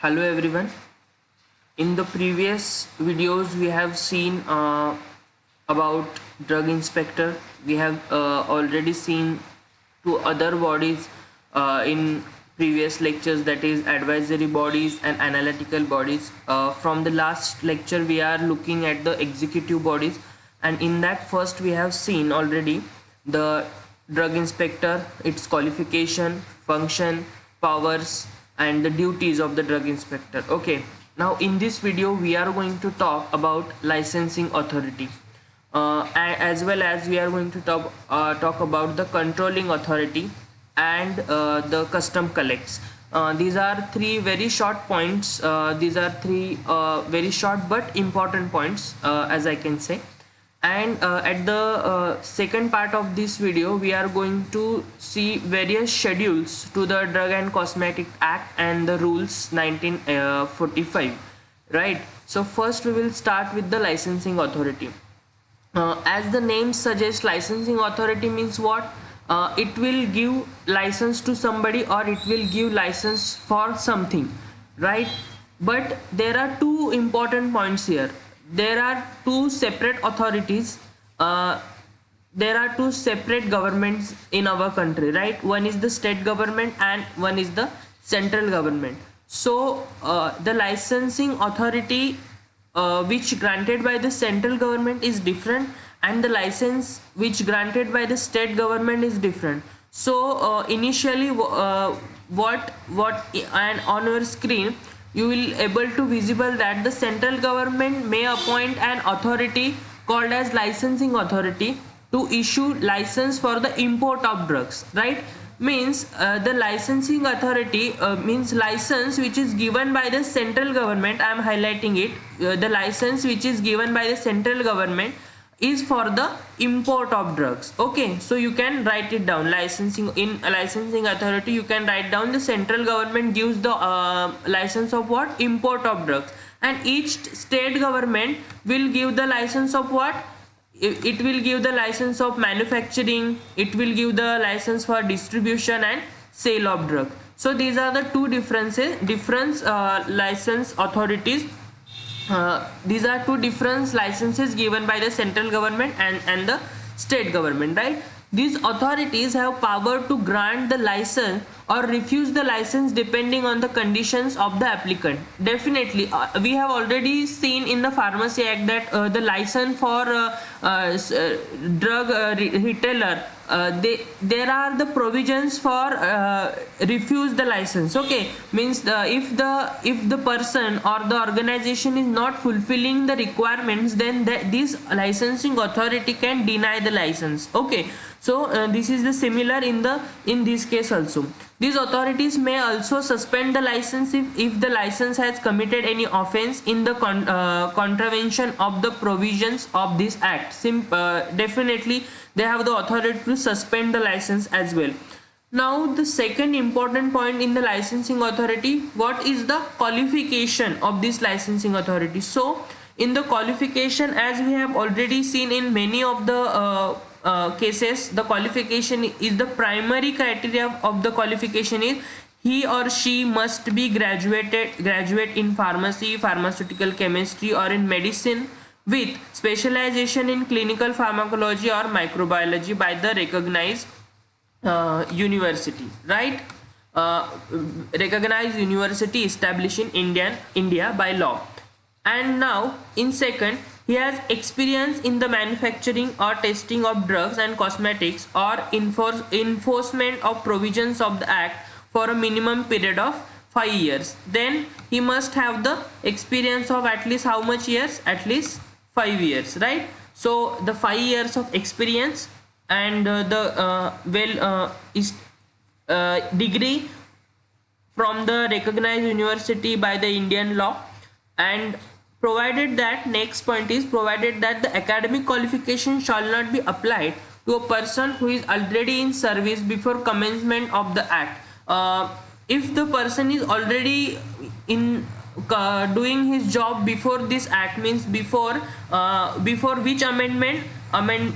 Hello everyone. In the previous videos, we have seen about drug inspector. We have already seen two other bodies in previous lectures, that is advisory bodies and analytical bodies. From the last lecture, we are looking at the executive bodies, and in that first we have seen already the drug inspector, its qualification, function, powers, and the duties of the drug inspector. Okay, now in this video we are going to talk about licensing authority, as well as we are going to talk about the controlling authority and the custom collects. These are three very short points. These are three very short but important points, as I can say. And at the second part of this video, we are going to see various schedules to the Drug and Cosmetic Act and the rules 1945, right? So first we will start with the licensing authority. As the name suggests, licensing authority means what? It will give license to somebody, or it will give license for something, right? But there are two important points here. There are two separate authorities. There are two separate governments in our country, right? One is the state government and one is the central government. So the licensing authority which granted by the central government is different, and the license which granted by the state government is different. So initially what and on your screen you will able to visible that the central government may appoint an authority called as licensing authority to issue license for the import of drugs, right? Means the licensing authority means license which is given by the central government. I am highlighting it. The license which is given by the central government is for the import of drugs. Okay, so you can write it down. Licensing, in a licensing authority you can write down the central government gives the license of what? Import of drugs. And each state government will give the license of what? It will give the license of manufacturing, it will give the license for distribution and sale of drug. So these are the two different license authorities. These are two different licenses given by the central government and the state government, right? These authorities have power to grant the license or refuse the license depending on the conditions of the applicant. Definitely, we have already seen in the Pharmacy Act that the license for drug retailer, there are the provisions for refuse the license. Okay, means if the person or the organization is not fulfilling the requirements, then this licensing authority can deny the license. Okay, so this is the similar in this case also. These authorities may also suspend the license if the license has committed any offense in the contravention of the provisions of this act. Definitely they have the authority to suspend the license as well. Now the second important point in the licensing authority, what is the qualification of this licensing authority? So in the qualification, as we have already seen in many of the cases, the qualification is the primary criteria of the qualification is he or she must be graduate in pharmacy, pharmaceutical chemistry, or in medicine with specialization in clinical pharmacology or microbiology by the recognized university, right? Recognized university established in India by law. And now in second, he has experience in the manufacturing or testing of drugs and cosmetics or enforcement of provisions of the act for a minimum period of 5 years. Then he must have the experience of at least how much years? At least 5 years, right? So the 5 years of experience and degree from the recognized university by the Indian law. And provided that, next point is, provided that the academic qualification shall not be applied to a person who is already in service before commencement of the act. If the person is already in doing his job before this act, means before which amendment?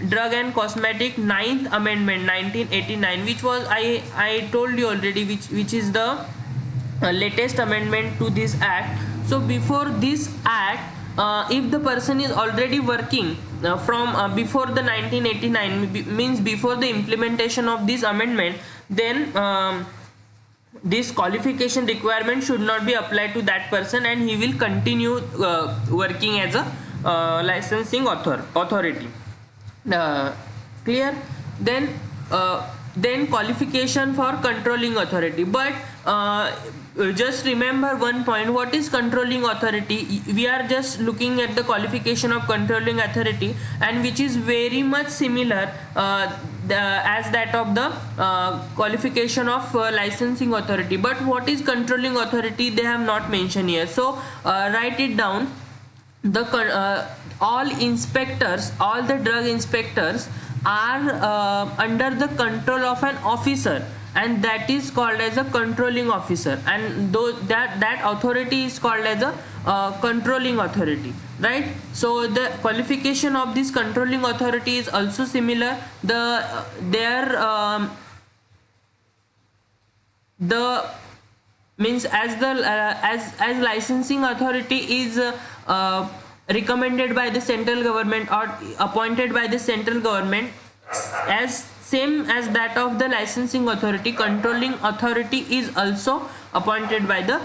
Drug and Cosmetic 9th Amendment 1989, which was I told you already, which is the latest amendment to this act. So before this act, if the person is already working from before the 1989, means before the implementation of this amendment, then this qualification requirement should not be applied to that person, and he will continue working as a licensing authority. Clear? Then qualification for controlling authority. But just remember one point: what is controlling authority? We are just looking at the qualification of controlling authority, and which is very much similar as that of the qualification of licensing authority. But what is controlling authority, they have not mentioned here. So write it down. All inspectors, all the drug inspectors are under the control of an officer, and that is called as a controlling officer, and that authority is called as a controlling authority, right? So the qualification of this controlling authority is also similar. The means as the as licensing authority is recommended by the central government or appointed by the central government, as same as that of the licensing authority, controlling authority is also appointed by the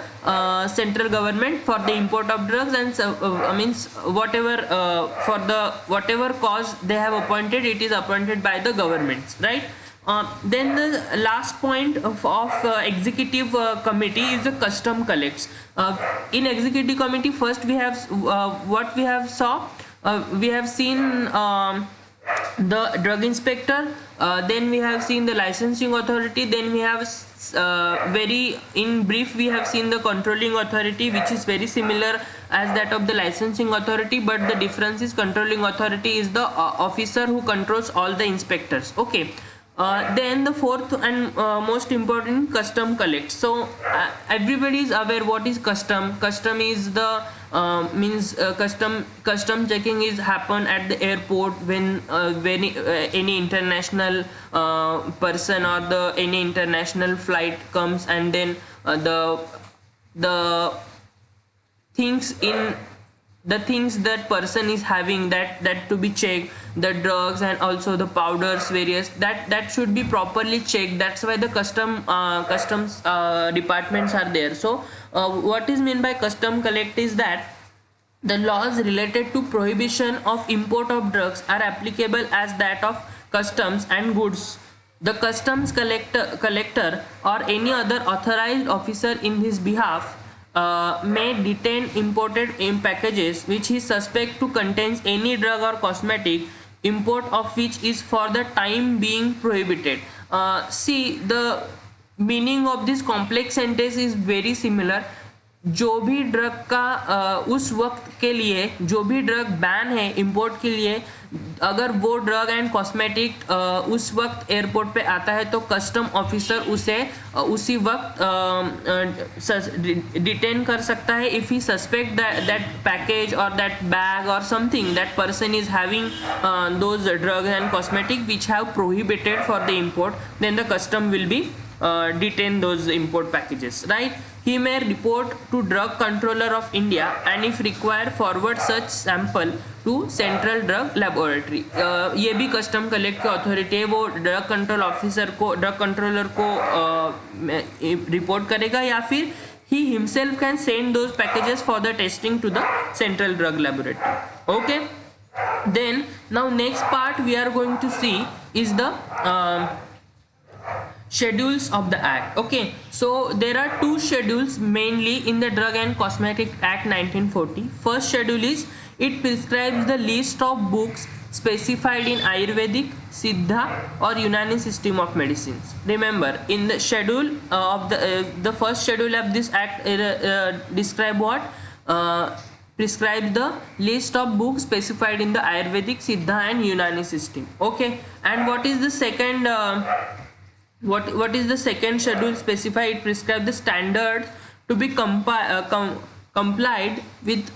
central government for the import of drugs, and means whatever for the whatever cause they have appointed, it is appointed by the governments, right? Then the last point of executive committee is the custom collects. In executive committee, first we have what we have seen the drug inspector, then we have seen the licensing authority, then we have very in brief we have seen the controlling authority, which is very similar as that of the licensing authority, but the difference is controlling authority is the officer who controls all the inspectors. Okay. Then the fourth and most important, custom collect. So everybody is aware what is custom. Custom is the custom checking is happen at the airport when any international person or any international flight comes, and then the things that person is having, that to be checked, the drugs and also the powders, various that should be properly checked. That's why the customs departments are there. So what is meant by custom collect is that the laws related to prohibition of import of drugs are applicable as that of customs and goods. The customs collector or any other authorized officer in his behalf may detain imported packages which he suspect to contains any drug or cosmetic, import of which is for the time being prohibited. See, the meaning of this complex sentence is very similar. जो भी drug का उस वक्त के लिए जो भी drug ban है इंपोर्ट के लिए, अगर वो ड्रग एंड कॉस्मेटिक उस वक्त एयरपोर्ट पे आता है तो कस्टम ऑफिसर उसे उसी वक्त डिटेन कर सकता है if he suspect that package और दैट बैग और something that person is having those drugs and cosmetic which have prohibited for the import, then the custom will be detain those import packages, right? He may report to Drug Controller of India and if required forward such sample to Central Drug Laboratory. ये भी custom collect की authority है, वो drug control officer को, drug controller को report करेगा, या फिर he himself can send those packages for the testing to the Central Drug Laboratory. Okay. Then now next part we are going to see is the schedules of the act. Okay, so there are two schedules mainly in the Drug and Cosmetic Act 1940. First schedule is it prescribes the list of books specified in Ayurvedic, Siddha or Unani system of medicines. Remember, in the schedule of the first schedule of this act describe what? Prescribe the list of books specified in the Ayurvedic, Siddha and Unani system. Okay, and what is the second what is the second schedule specify? It prescribes the standards to be complied with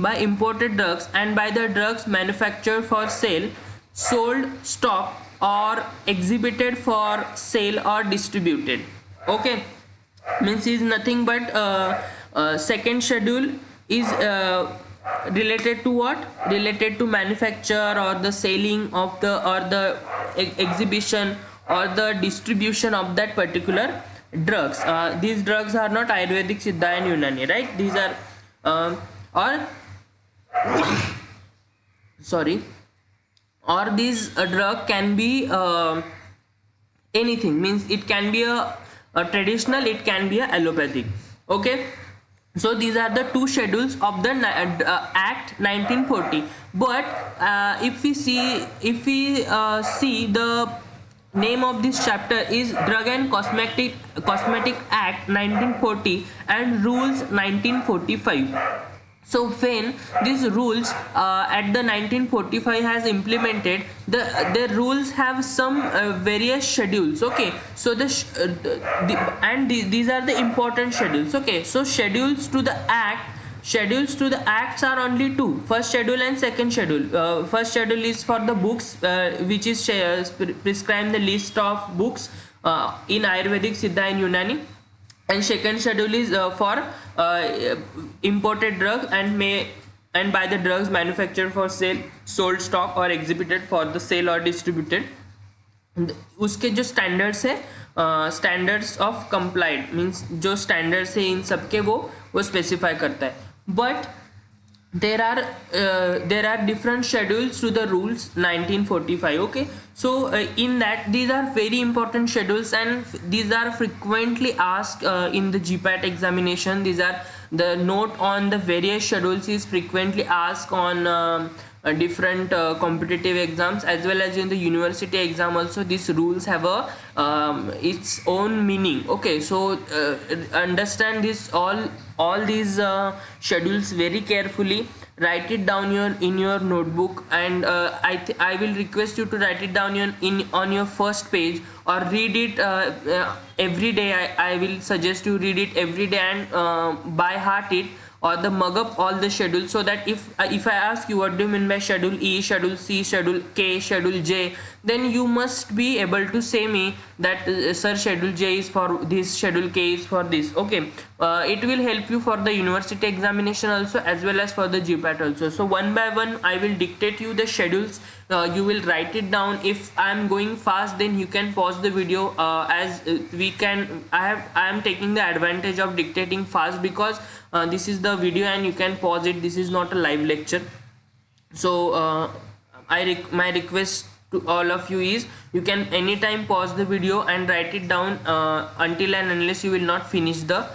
by imported drugs and by the drugs manufactured for sale, sold, stocked or exhibited for sale or distributed. Okay, means is nothing but second schedule is related to what, related to manufacture or the selling of the, or the exhibition or the distribution of that particular drugs. These drugs are not Ayurvedic, Siddha and Unani, right? These are or sorry, or this drug can be anything, means it can be a traditional, it can be a allopathic. Okay, so these are the two schedules of the Act 1940. But if we see, see the name of this chapter is Drug and Cosmetic Act 1940 and Rules 1945. So when these rules at the 1945 has implemented, the rules have some various schedules. Okay, so these are the important schedules. Okay, so schedules to the acts are only two: first schedule and second schedule. First schedule is for the books, which is prescribed the list of books in Ayurvedic, Siddha and Unani, and second schedule is for imported drugs and by the drugs manufactured for sale, sold, stock or exhibited for the sale or distributed. उसके जो standards है, standards of complied, means जो standards है इन सब के वो specify करता है. But there are different schedules to the rules 1945. Okay, so in that, these are very important schedules and these are frequently asked in the GPAT examination. These are the note on the various schedules is frequently asked on different competitive exams as well as in the university exam also. These rules have a its own meaning. Okay, so understand this all these schedules very carefully. Write it down in your notebook, and I will request you to write it down on your first page or read it every day. I will suggest you read it every day and by heart it, or the mug up all the schedules, so that if I ask you what do you mean by schedule E, schedule C, schedule K, schedule J, then you must be able to say me that sir, schedule J is for this, schedule K is for this. Okay, it will help you for the university examination also as well as for the GPAT also. So one by one I will dictate you the schedules. You will write it down. If I am going fast, then you can pause the video, as we can I am taking the advantage of dictating fast because this is the video and you can pause it. This is not a live lecture. So my request to all of you is, you can anytime pause the video and write it down until and unless you will not finish the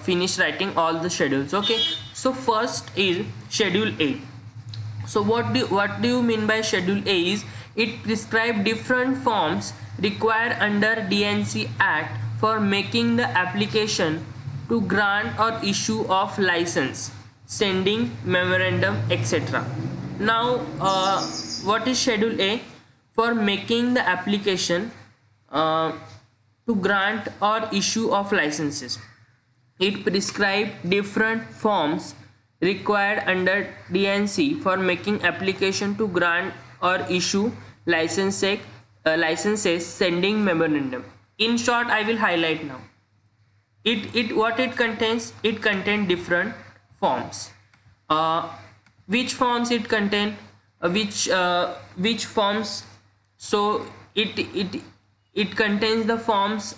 finish writing all the schedules. Okay, so first is schedule A. So what do you mean by schedule A is, it prescribes different forms required under DNC Act for making the application to grant or issue of license, sending memorandum, etc. Now what is schedule A? For making the application to grant or issue of licenses, it prescribes different forms required under DNC for making application to grant or issue licenses, sending memorandum. In short, I will highlight now. What it contains? It contains different forms. Which forms it contain? Which forms? So it contains the forms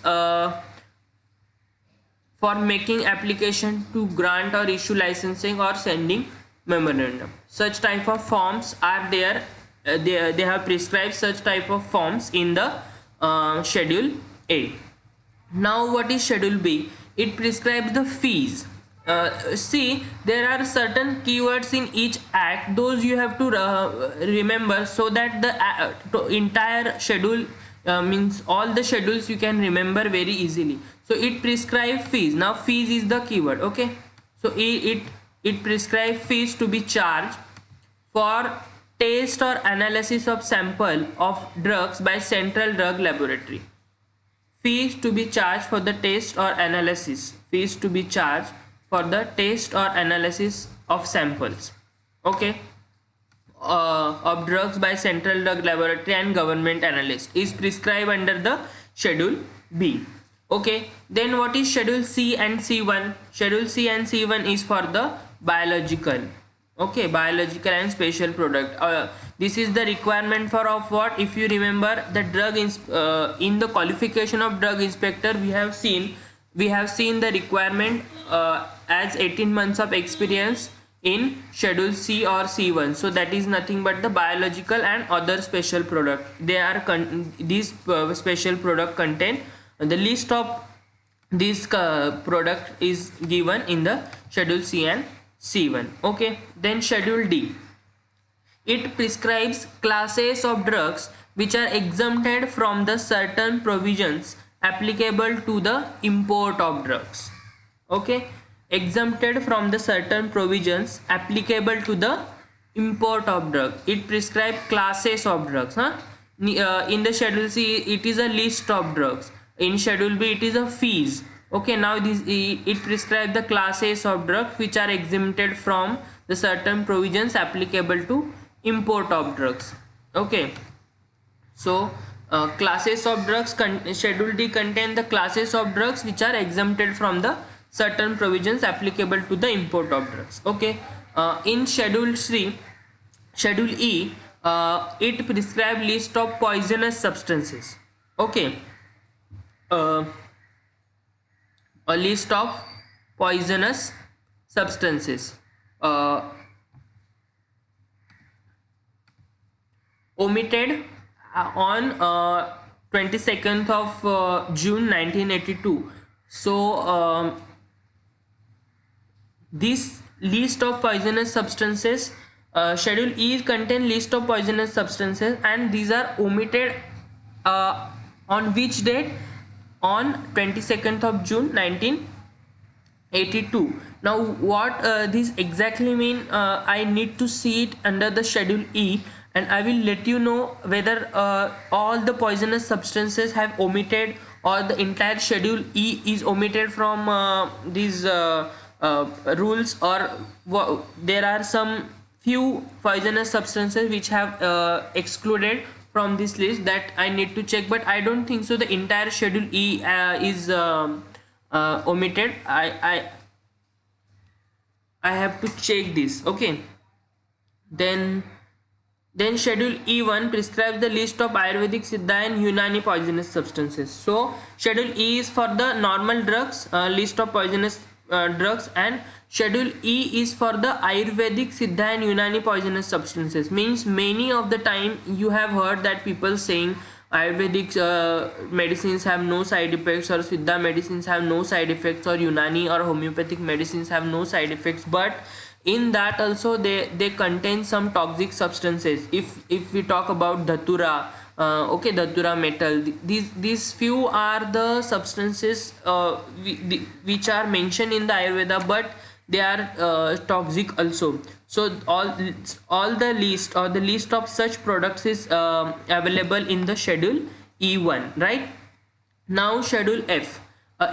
for making application to grant or issue licensing or sending memorandum. Such type of forms are there. They have prescribed such type of forms in the schedule A. Now what is schedule B? It prescribes the fees. See, there are certain keywords in each act. Those you have to remember, so that the entire schedule means all the schedules you can remember very easily. So it prescribes fees. Now fees is the keyword. Okay, so it prescribes fees to be charged for test or analysis of sample of drugs by Central Drug Laboratory. Fees to be charged for the test or analysis. Fees to be charged for the test or analysis of samples, okay, of drugs by Central Drug Laboratory and government analyst is prescribed under the schedule B. Okay, then what is schedule C and C1? Schedule C and C1 is for the biological. Okay, biological and special product. This is the requirement for of what? If you remember the in the qualification of drug inspector, we have seen the requirement as 18 months of experience in schedule C or C1. So that is nothing but the biological and other special product. They are these special product contain the list of this product is given in the schedule C and C1. Okay, then schedule D, it prescribes classes of drugs which are exempted from the certain provisions applicable to the import of drugs. Okay, exempted from the certain provisions applicable to the import of drug. It prescribes classes of drugs. In the schedule C, it is a list of drugs. In schedule B, it is a fees. Okay, now it prescribes the classes of drugs which are exempted from the certain provisions applicable to import of drugs. Okay, so classes of drugs, schedule D contain the classes of drugs which are exempted from the certain provisions applicable to the import of drugs. Okay, in schedule E, it prescribes list of poisonous substances. Okay, a list of poisonous substances omitted on 22nd of June 1982. So this list of poisonous substances, schedule E contain list of poisonous substances, and these are omitted on which date? On 22nd of June 1982. Now what this exactly mean? I need to see it under the schedule E, and I will let you know whether all the poisonous substances have omitted or the entire schedule E is omitted from these rules, or there are some few poisonous substances which have excluded from this list. That I need to check, but I don't think so the entire schedule E is omitted. I have to check this. Okay, then schedule E1 prescribes the list of Ayurvedic, Siddha and Unani poisonous substances. So schedule E is for the normal drugs, list of poisonous drugs, and schedule E is for the Ayurvedic, Siddha and Unani poisonous substances. Means many of the time you have heard that people saying Ayurvedic medicines have no side effects, or Siddha medicines have no side effects, or Unani or homeopathic medicines have no side effects, but in that also they contain some toxic substances. If we talk about Dhatura, okay, Dhatura metal, these few are the substances which are mentioned in the Ayurveda, but they are toxic also. So all the list or the list of such products is available in the schedule E1, right? Now schedule F,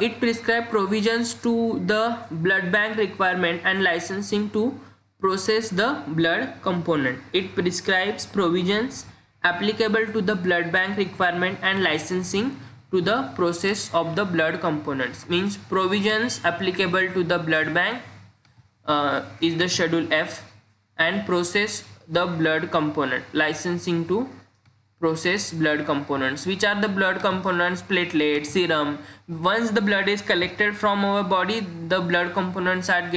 it prescribes provisions to the blood bank requirement and licensing to process the blood component. It prescribes provisions applicable to the blood bank requirement and licensing to the process of the blood components. Means provisions applicable to the blood bank is the schedule F, and process the blood component, licensing to process blood components. Which are the blood components? Platelet, serum. Once the blood is collected from our body, the blood components are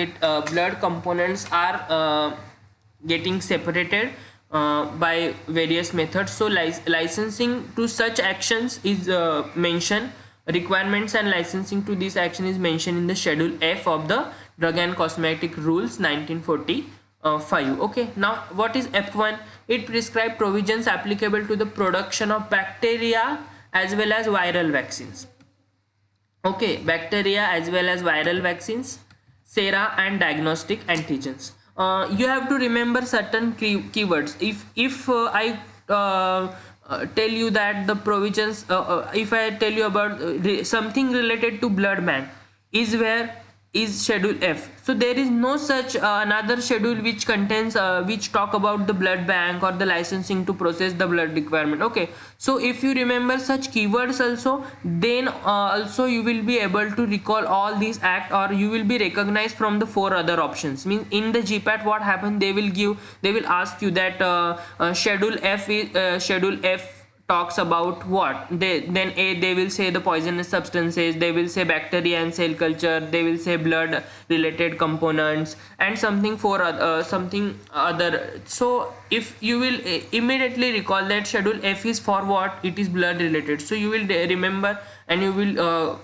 getting separated by various methods. So licensing to such actions is mentioned. Requirements and licensing to this action is mentioned in the schedule F of the Drug and Cosmetic Rules 1945. Okay, now what is F1? It prescribes provisions applicable to the production of bacteria as well as viral vaccines. Okay, bacteria as well as viral vaccines, sera and diagnostic antigens. You have to remember certain keywords. If I tell you that the provisions, if I tell you about something related to blood bank, is where is schedule F. So there is no such another schedule which contains which talk about the blood bank or the licensing to process the blood requirement. Okay, so if you remember such keywords also, then also you will be able to recall all these act, or you will be recognized from the four other options. Means in the GPAT what happened, they will ask you that schedule F is schedule F talks about what. Then A, they will say the poisonous substances, they will say bacteria and cell culture, they will say blood related components, and something for something other. So if you will immediately recall that schedule F is for what, it is blood related, so you will remember and you will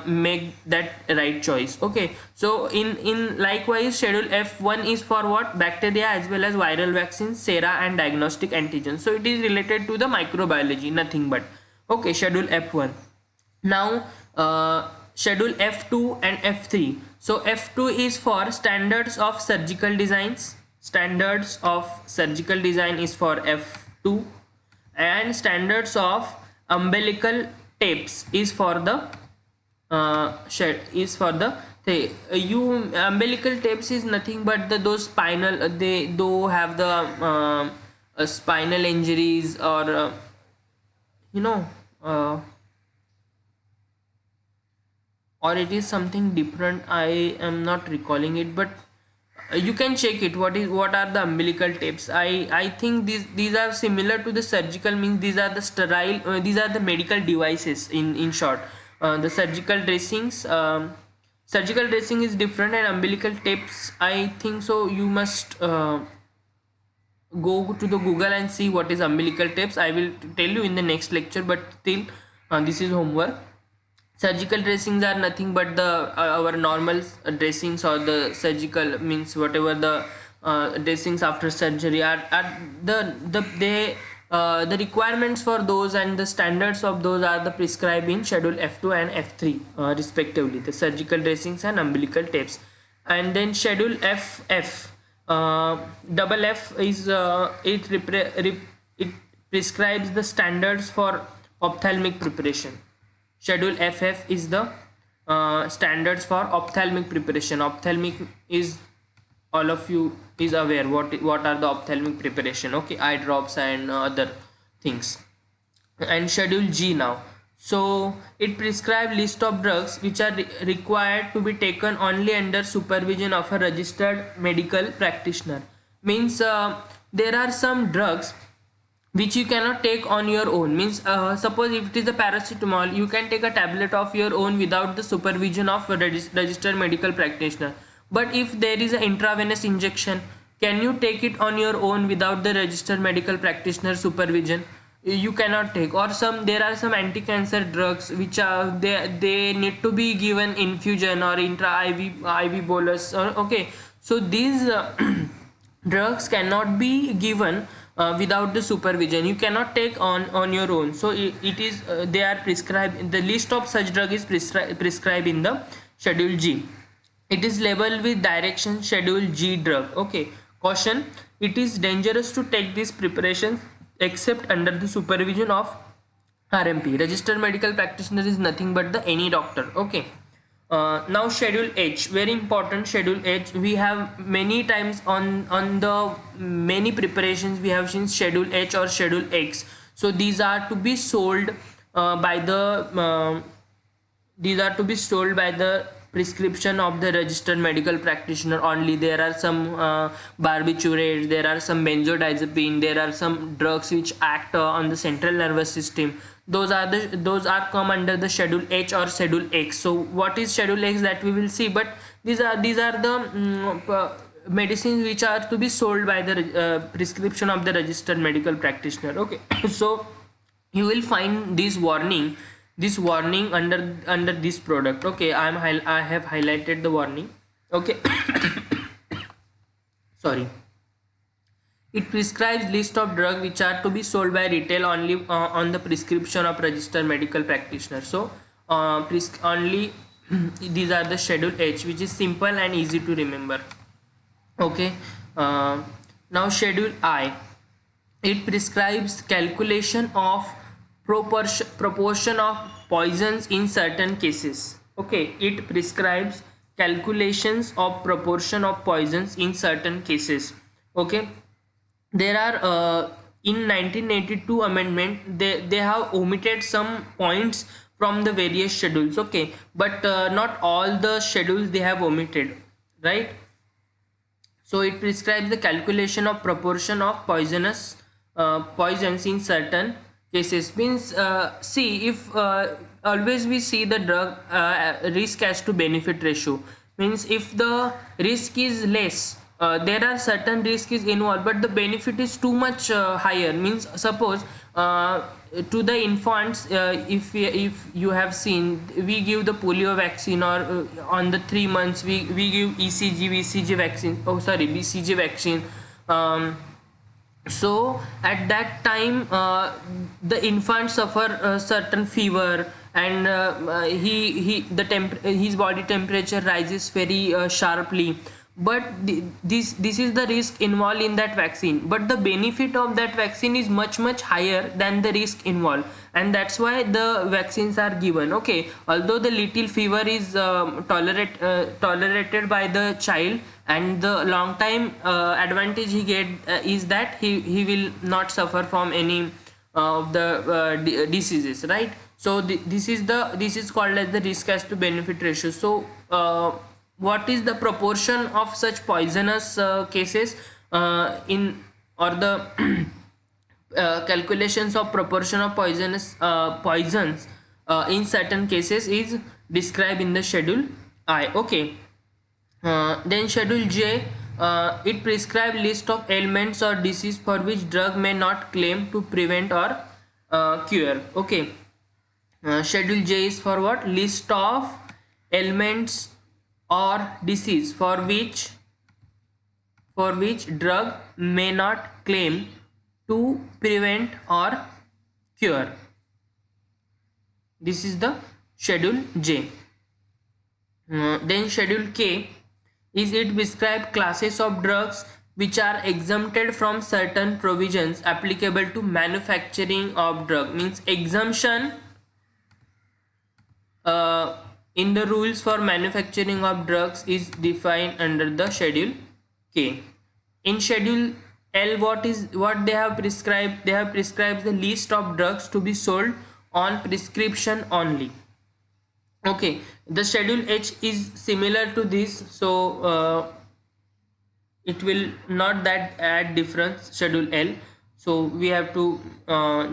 make that right choice. Okay, so in likewise schedule F1 is for what, bacteria as well as viral vaccines, sera and diagnostic antigens. So it is related to the microbiology, nothing but. Okay, schedule F1. Now schedule F2 and F3. So F2 is for standards of surgical designs. Standards of surgical design is for F2, and standards of umbilical tapes is for the umbilical tapes is nothing but those spinal, they do have the spinal injuries, or you know or it is something different, I am not recalling it, but you can check it. What are the umbilical tapes? I think these are similar to the surgical, means these are the sterile these are the medical devices in short. The surgical dressings, surgical dressing is different, and umbilical tapes, I think so you must go to the Google and see what is umbilical tapes. I will tell you in the next lecture, but still this is homework. Surgical dressings are nothing but the our normal dressings, or the surgical, means whatever the dressings after surgery are the requirements for those and the standards of those are the prescribed in schedule F2 and F3 respectively, the surgical dressings and umbilical tapes. And then schedule FF, double F is it prescribes the standards for ophthalmic preparation. Schedule FF is the standards for ophthalmic preparation. Ophthalmic is, all of you is aware what are the ophthalmic preparation. Okay, eye drops and other things. And schedule G now, so it prescribes list of drugs which are required to be taken only under supervision of a registered medical practitioner. Means there are some drugs which you cannot take on your own. Means suppose if it is a paracetamol, you can take a tablet of your own without the supervision of a registered medical practitioner. But if there is an intravenous injection, can you take it on your own without the registered medical practitioner supervision? You cannot take. Or there are some anti-cancer drugs which are they need to be given infusion or intra IV bolus. Okay, so these drugs cannot be given without the supervision. You cannot take on your own. So it is they are prescribed, the list of such drug is prescribed in the schedule G. It is labeled with direction schedule G drug. Okay, caution, it is dangerous to take these preparations except under the supervision of RMP. Registered medical practitioner is nothing but the any doctor. Okay. Now schedule H, very important. Schedule H, we have many times on the many preparations we have seen schedule H or schedule X. So these are to be sold by the prescription of the registered medical practitioner only. There are some barbiturates, there are some benzodiazepine, there are some drugs which act on the central nervous system. Those are come under the schedule H or schedule X. So what is schedule X, that we will see, but these are the medicines which are to be sold by the prescription of the registered medical practitioner. Okay, so you will find this warning under this product. Okay, I have highlighted the warning. Okay. Sorry. It prescribes list of drugs which are to be sold by retail only on the prescription of registered medical practitioner. So only these are the schedule H, which is simple and easy to remember. Okay, now schedule I, it prescribes calculation of proportion of poisons in certain cases. Okay, it prescribes calculations of proportion of poisons in certain cases. Okay, there are in 1982 amendment, they have omitted some points from the various schedules. Okay, but not all the schedules they have omitted, right? So it prescribes the calculation of proportion of poisons in certain cases. Means see, if always we see the drug risk as to benefit ratio. Means if the risk is less, there are certain risk is involved, but the benefit is too much higher. Means suppose to the infants, if you have seen, we give the polio vaccine, or on the 3 months we give BCG vaccine, oh sorry, BCG vaccine. So at that time the infant suffer certain fever, and his body temperature rises very sharply. But this is the risk involved in that vaccine, but the benefit of that vaccine is much higher than the risk involved, and that's why the vaccines are given. Okay, although the little fever is tolerated by the child, and the long time advantage he get is that he will not suffer from any of the diseases, right? So this is called as the risk as to benefit ratio. So what is the proportion of such poisonous cases in, or the calculations of proportion of poisons in certain cases is described in the schedule I. Okay, then schedule J, it prescribes list of ailments or disease for which drug may not claim to prevent or cure. Okay, schedule J is for what? List of ailments or disease for which drug may not claim to prevent or cure. This is the schedule J. Then schedule K is, it prescribe classes of drugs which are exempted from certain provisions applicable to manufacturing of drug. Means exemption in the rules for manufacturing of drugs is defined under the schedule K. In schedule L, what they have prescribed? They have prescribed the list of drugs to be sold on prescription only. Okay, the schedule H is similar to this, so it will not that add difference. Schedule L, so we have to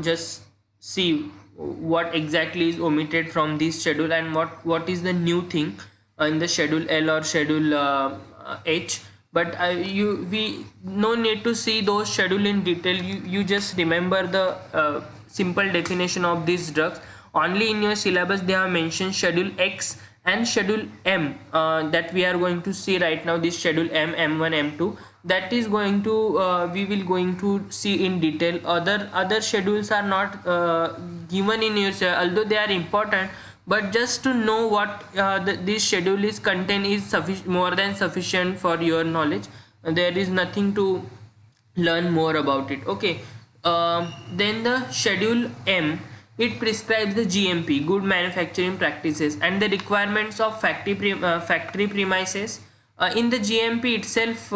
just see what exactly is omitted from this schedule, and what is the new thing in the schedule L or schedule H. But we no need to see those schedule in detail. You just remember the simple definition of these drugs. Only in your syllabus they have mentioned schedule X and schedule M, that we are going to see right now. This schedule M, M1, M2, that is going to we will going to see in detail. Other schedules are not given in your, although they are important, but just to know what this schedule is contain is more than sufficient for your knowledge. There is nothing to learn more about it. Okay, then the schedule M, it prescribes the GMP, good manufacturing practices, and the requirements of factory premises. In the GMP itself,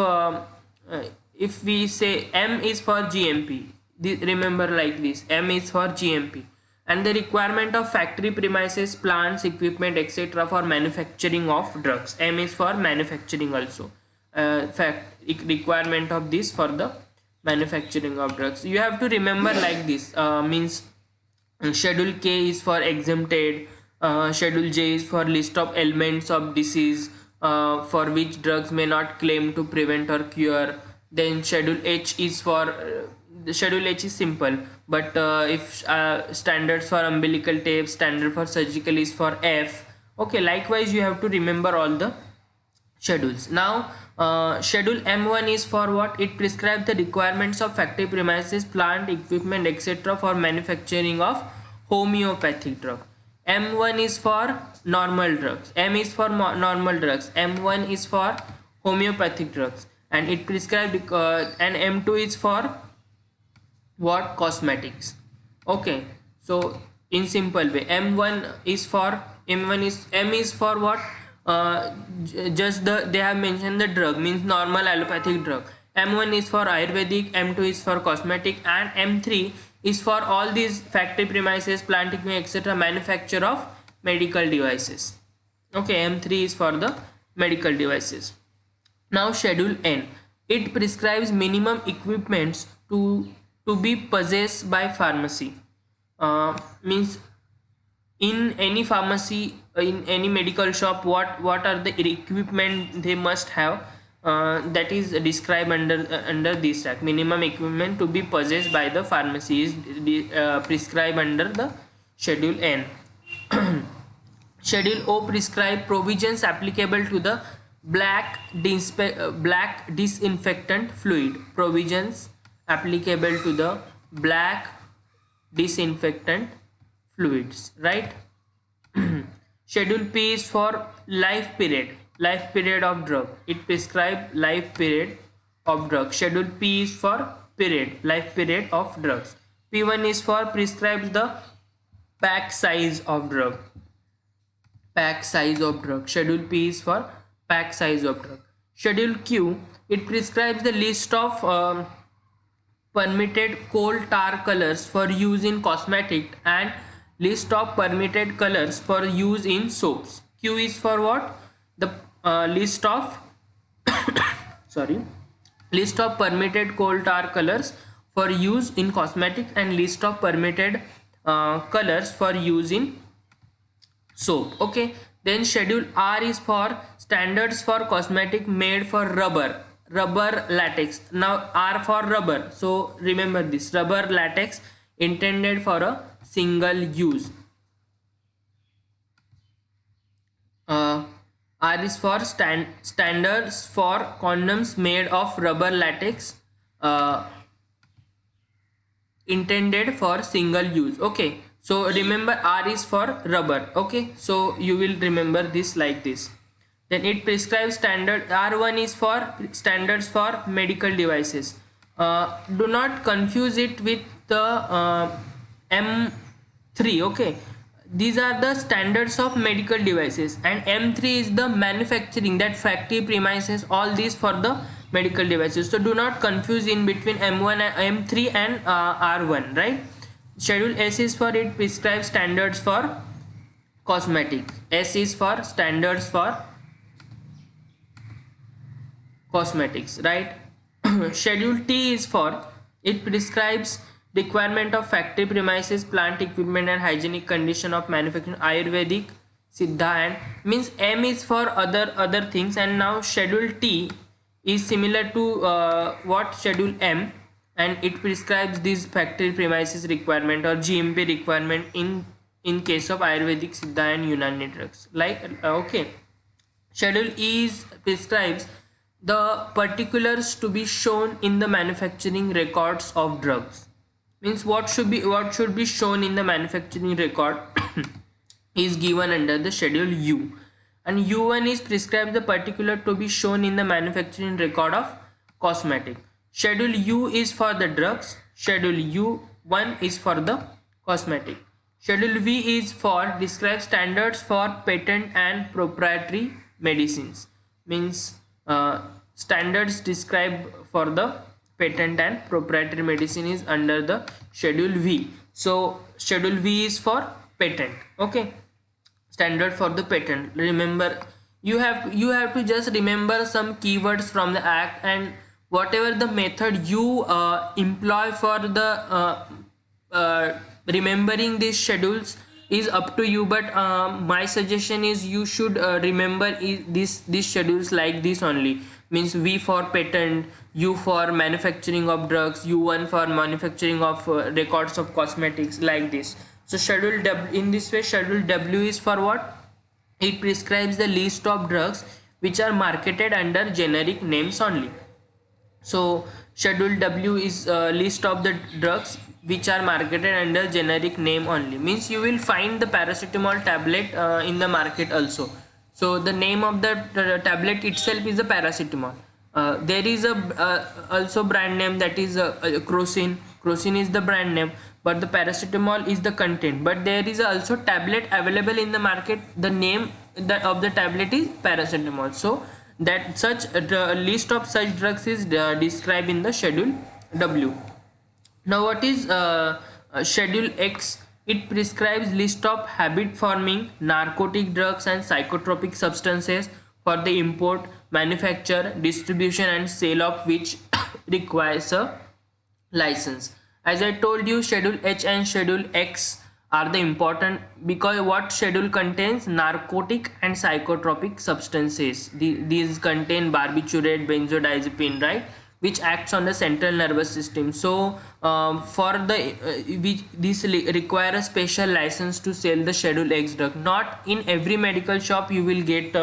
if we say M is for GMP, remember like this, M is for GMP, and the requirement of factory premises, plants, equipment, etc. for manufacturing of drugs. M is for manufacturing also. Requirement of this for the manufacturing of drugs. You have to remember like this. Means schedule K is for exempted, schedule J is for list of ailments of disease for which drugs may not claim to prevent or cure. Then schedule H is for the schedule H is simple, but if standards for umbilical tape, standard for surgical is for F. Okay, likewise you have to remember all the schedules. Now schedule M1 is for what? It prescribes the requirements of factory premises, plant, equipment, etc. for manufacturing of homeopathic drug. M1 is for normal drugs, M is for normal drugs, M1 is for homeopathic drugs, and it prescribed and M2 is for what? Cosmetics. Okay, so in simple way, M is for what? just they have mentioned the drug, means normal allopathic drug. M1 is for Ayurvedic, M2 is for cosmetic, and M3 is for all these factory premises, plant equipment, etc. manufacture of medical devices. Okay, M3 is for the medical devices. Now schedule N, it prescribes minimum equipments to be possessed by pharmacy. Means in any pharmacy, in any medical shop, what are the equipment they must have, that is described under this track. Minimum equipment to be possessed by the pharmacy is prescribed under the schedule N. Schedule O prescribe provisions applicable to the black disinfectant fluid. Provisions applicable to the black disinfectant fluids, right? Schedule P is for life period of drug. It prescribes life period of drug. Schedule P is for life period of drugs. P1 is for prescribes the pack size of drug. Schedule P is for pack size of drug. Schedule Q, it prescribes the list of permitted coal tar colors for use in cosmetic and list of permitted colors for use in soaps. Q is for what? The list of list of permitted coal tar colors for use in cosmetic and list of permitted colors for use in soap. Okay, then schedule R is for standards for cosmetic made for rubber latex. Now R for rubber, so remember this, rubber latex intended for a single use. R is for standards for condoms made of rubber latex intended for single use. Okay, so remember R is for rubber. Okay, so you will remember this like this. Then it prescribes standard. R1 is for standards for medical devices. Do not confuse it with the M3. Okay, these are the standards of medical devices, and M3 is the manufacturing, that factory premises, all these for the medical devices. So do not confuse in between M1 and M3 and R1, right? Schedule S is for it prescribes standards for cosmetic. S is for standards for cosmetics, right? Schedule T is for it prescribes requirement of factory premises, plant equipment and hygienic condition of manufacturing, Ayurvedic, Siddha, and means M is for other things. And now schedule T is similar to what schedule M, and it prescribes these factory premises requirement or GMP requirement in case of Ayurvedic, Siddha and Unani drugs, like okay. Schedule E is prescribes the particulars to be shown in the manufacturing records of drugs. Means what should be shown in the manufacturing record is given under the schedule U. And U1 is prescribed the particular to be shown in the manufacturing record of cosmetic. Schedule U is for the drugs. Schedule U1 is for the cosmetic. Schedule V is for describe standards for patent and proprietary medicines. Means standards described for the patent and proprietary medicine is under the schedule V. So schedule V is for patent. Okay, standard for the patent. Remember, you have to just remember some keywords from the act, and whatever the method you employ for the remembering these schedules is up to you, but my suggestion is you should remember these schedules like this only. Means V for patent, U for manufacturing of drugs, U1 for manufacturing of records of cosmetics, like this. So schedule W, in this way schedule W is for what? It prescribes the list of drugs which are marketed under generic names only. So schedule W is list of the drugs which are marketed under generic name only. Means you will find the paracetamol tablet in the market also. So the name of the tablet itself is a paracetamol. There is also brand name, that is Crocin. Crocin is the brand name, but the paracetamol is the content. But there is also tablet available in the market. The name the tablet is paracetamol. So that such list of such drugs is described in the schedule W. Now what is schedule X? It prescribes list of habit forming narcotic drugs and psychotropic substances for the import, manufacture, distribution and sale of which requires a license. As I told you, schedule H and schedule X are the important, because what schedule contains narcotic and psychotropic substances. These contain barbiturate, benzodiazepine, right, which acts on the central nervous system. So for the this require a special license to sell the schedule X drug. Not in every medical shop you will get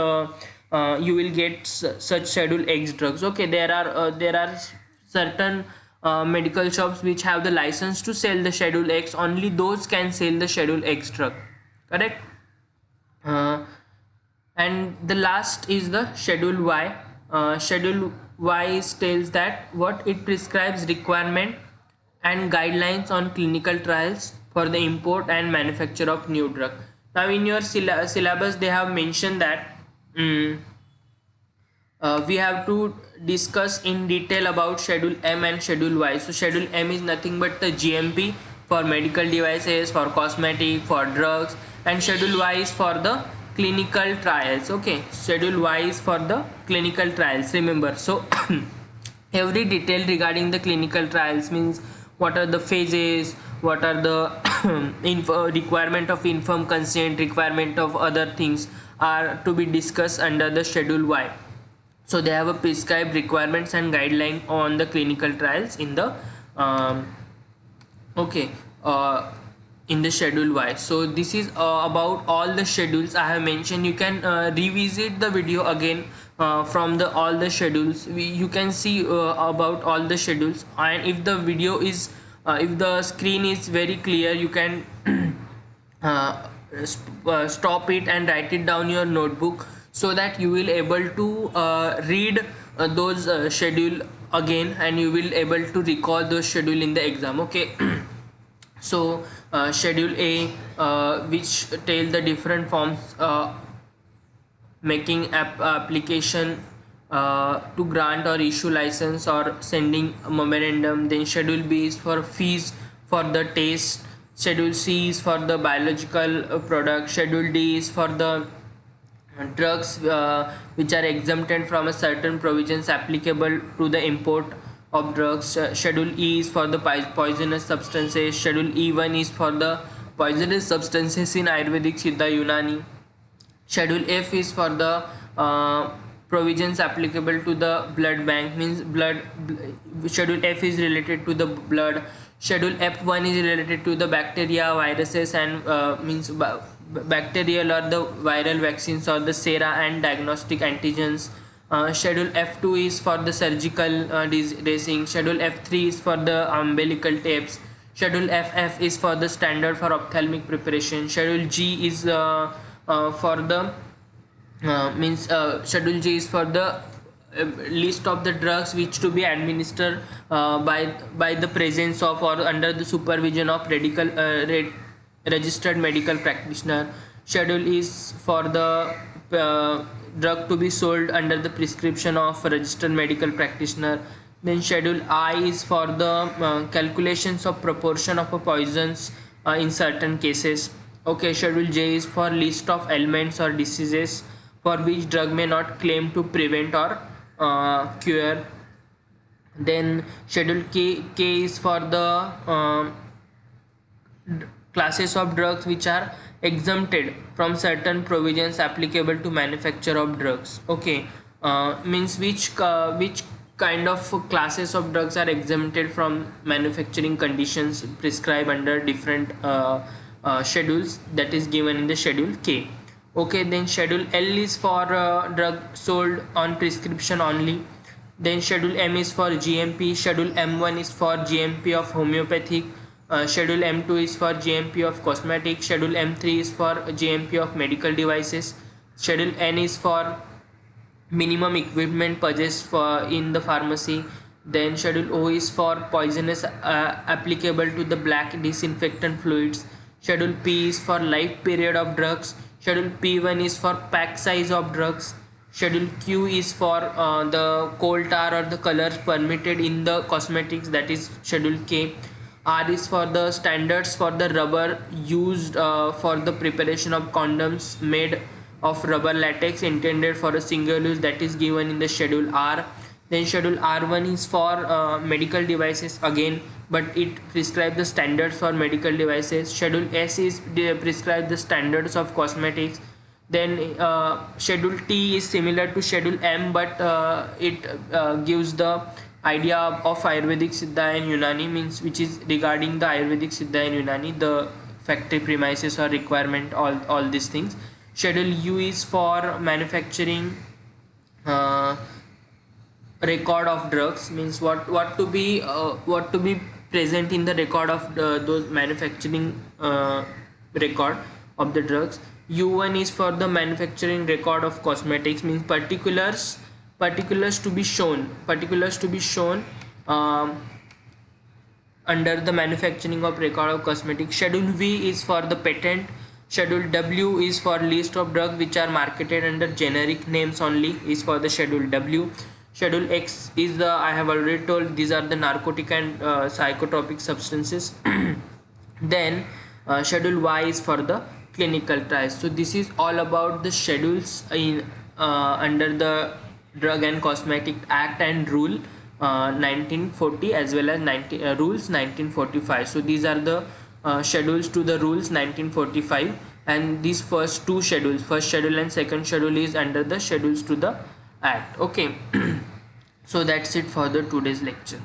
such schedule X drugs. Okay, there are certain medical shops which have the license to sell the schedule X. Only those can sell the schedule X drug, correct? And the last is the schedule Y. Schedule Y tells that what it prescribes requirement and guidelines on clinical trials for the import and manufacture of new drug. Now in your syllabus they have mentioned that we have to discuss in detail about schedule M and schedule Y. So schedule M is nothing but the GMP for medical devices, for cosmetic, for drugs, and schedule Y is for the clinical trials. Okay, schedule Y is for the clinical trials, remember. So every detail regarding the clinical trials means what are the phases, what are the requirement of informed consent, requirement of other things are to be discussed under the schedule Y. So they have a prescribed requirements and guideline on the clinical trials in the in the schedule Y. So this is about all the schedules I have mentioned. You can revisit the video again from the all the schedules. You can see about all the schedules, and if the video is if the screen is very clear, you can stop it and write it down your notebook, so that you will able to read those schedule again, and you will able to recall those schedule in the exam. Okay. So schedule A, which tell the different forms making application to grant or issue license or sending a memorandum. Then schedule B is for fees for the test. Schedule C is for the biological product. Schedule D is for the drugs which are exempted from a certain provisions applicable to the import of drugs. Schedule E is for the poisonous substances. Schedule E1 is for the poisonous substances in Ayurvedic, Siddha, Unani. Schedule F is for the provisions applicable to the blood bank, means blood. Schedule F is related to the blood. Schedule F1 is related to the bacteria, viruses, and means bacterial or the viral vaccines or the sera and diagnostic antigens. Schedule F2 is for the surgical dressing. Schedule F3 is for the umbilical tapes. Schedule FF is for the standard for ophthalmic preparation. Schedule G is for the Schedule G is for the list of the drugs which to be administered by the presence of or under the supervision of registered medical practitioner. Schedule is for the drug to be sold under the prescription of a registered medical practitioner. Then schedule I is for the calculations of proportion of poisons in certain cases. Okay, schedule J is for list of ailments or diseases for which drug may not claim to prevent or cure. Then schedule K is for the classes of drugs which are exempted from certain provisions applicable to manufacture of drugs. Okay, means which kind of classes of drugs are exempted from manufacturing conditions prescribed under different schedules, that is given in the schedule K. Okay, then schedule L is for drug sold on prescription only. Then schedule M is for GMP. Schedule M1 is for GMP of homeopathic. Schedule M2 is for GMP of cosmetic. Schedule M3 is for GMP of medical devices. Schedule N is for minimum equipment purchased for in the pharmacy. Then schedule O is for poisonous applicable to the black disinfectant fluids. Schedule P is for life period of drugs. Schedule P1 is for pack size of drugs. Schedule Q is for the coal tar or the colors permitted in the cosmetics, that is Schedule K. R is for the standards for the rubber used for the preparation of condoms made of rubber latex intended for a single use, that is given in the Schedule R. Then Schedule R1 is for medical devices again, but it prescribes the standards for medical devices. Schedule S is prescribes the standards of cosmetics. Then Schedule T is similar to Schedule M, but it gives the idea of Ayurvedic, Siddha and Unani, means which is regarding the Ayurvedic, Siddha and Unani, the factory premises or requirement, all these things. Schedule U is for manufacturing record of drugs, means what to be present in the record of those manufacturing record of the drugs. U1 is for the manufacturing record of cosmetics, means particulars to be shown under the manufacturing of record of cosmetics. Schedule V is for the patent. Schedule W is for list of drugs which are marketed under generic names only, is for the Schedule W. Schedule X is the, I have already told, these are the narcotic and psychotropic substances. Then Schedule Y is for the clinical trials. So this is all about the schedules in under the Drug and Cosmetic Act and Rule 1940, as well as Rules 1945. So these are the schedules to the Rules 1945, and these first two schedules, first schedule and second schedule, is under the schedules to the Act. Okay. So that's it for the today's lecture.